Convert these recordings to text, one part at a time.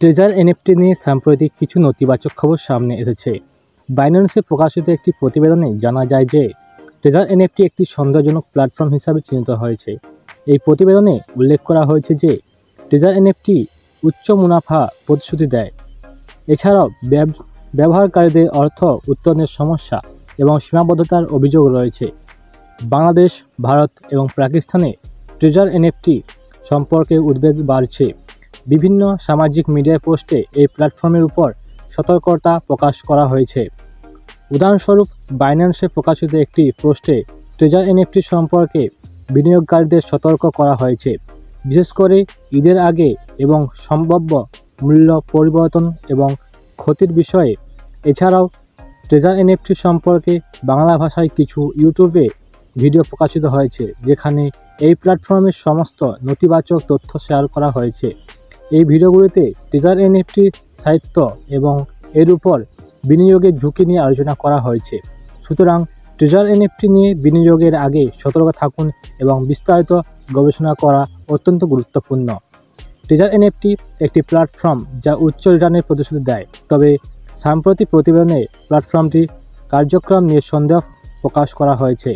Treasure NFT নিয়ে সাম্প্রতিক কিছু নেতিবাচক খবর সামনে এসেছে। বাইন্যান্সে প্রকাশিত একটি প্রতিবেদনে জানা যায় যে ট্রেজার এনএফটি একটি সন্দেহজনক প্ল্যাটফর্ম হিসাবে চিহ্নিত হয়েছে। এই প্রতিবেদনে উল্লেখ করা হয়েছে যে ট্রেজার এনএফটি উচ্চ মুনাফা প্রতিশ্রুতি দেয়। এছাড়াও ব্যবহারকারীদের অর্থ উত্তোলনের সমস্যা এবং সীমাবদ্ধতার অভিযোগ রয়েছে। বাংলাদেশ, ভারত এবং পাকিস্তানে ট্রেজার এনএফটি সম্পর্কে উদ্বেগ বাড়ছে। বিভিন্ন সামাজিক মিডিয়া পোস্টে এই প্ল্যাটফর্মের উপর সতর্কতা প্রকাশ করা হয়েছে। উদাহরণস্বরূপ, বাইন্যান্সে প্রকাশিত একটি পোস্টে ট্রেজার এনএফটি সম্পর্কে বিনিয়োগকারীদের সতর্ক করা হয়েছে, বিশেষ করে ঈদের আগে এবং সম্ভাব্য মূল্য পরিবর্তন এবং ক্ষতির বিষয়ে। এছাড়াও ট্রেজার এনএফটি সম্পর্কে বাংলা ভাষায় কিছু ইউটিউবে ভিডিও প্রকাশিত হয়েছে, যেখানে এই প্ল্যাটফর্মের সমস্ত নেতিবাচক তথ্য শেয়ার করা হয়েছে। এই ভিডিওগুলিতে ট্রেজার এনএফটির স্থায়িত্ব এবং এর উপর বিনিয়োগের ঝুঁকি নিয়ে আলোচনা করা হয়েছে। সুতরাং ট্রেজার এনএফটি নিয়ে বিনিয়োগের আগে সতর্ক থাকুন এবং বিস্তারিত গবেষণা করা অত্যন্ত গুরুত্বপূর্ণ। ট্রেজার এনএফটি একটি প্ল্যাটফর্ম যা উচ্চ রিটার্নের প্রতিশ্রুতি দেয়, তবে সাম্প্রতিক প্রতিবেদনে প্ল্যাটফর্মটির কার্যক্রম নিয়ে সন্দেহ প্রকাশ করা হয়েছে।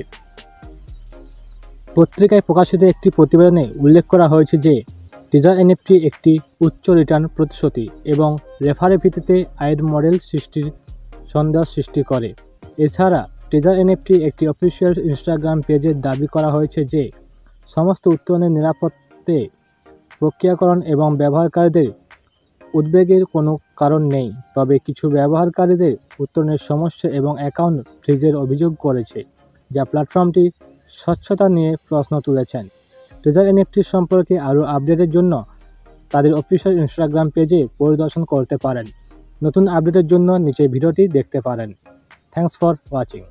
পত্রিকায় প্রকাশিত একটি প্রতিবেদনে উল্লেখ করা হয়েছে যে ট্রেজার এনএফটি একটি উচ্চ রিটার্ন প্রতিশ্রুতি এবং রেফারের ভিত্তিতে আয়ের মডেল সৃষ্টির সন্দেহ সৃষ্টি করে। এছাড়া ট্রেজার এনএফটি একটি অফিসিয়াল ইনস্টাগ্রাম পেজে দাবি করা হয়েছে যে সমস্ত উত্তোলনের নিরাপত্তে প্রক্রিয়াকরণ এবং ব্যবহারকারীদের উদ্বেগের কোনো কারণ নেই, তবে কিছু ব্যবহারকারীদের উত্তোলনের সমস্যা এবং অ্যাকাউন্ট ফ্রিজের অভিযোগ করেছে, যা প্ল্যাটফর্মটির স্বচ্ছতা নিয়ে প্রশ্ন তুলেছেন। ট্রেজার এনএফটি সম্পর্কে আরও আপডেটের জন্য তাদের অফিসিয়াল ইনস্টাগ্রাম পেজে পরিদর্শন করতে পারেন। নতুন আপডেটের জন্য নিচে ভিডিওটি দেখতে পারেন। Thanks for watching.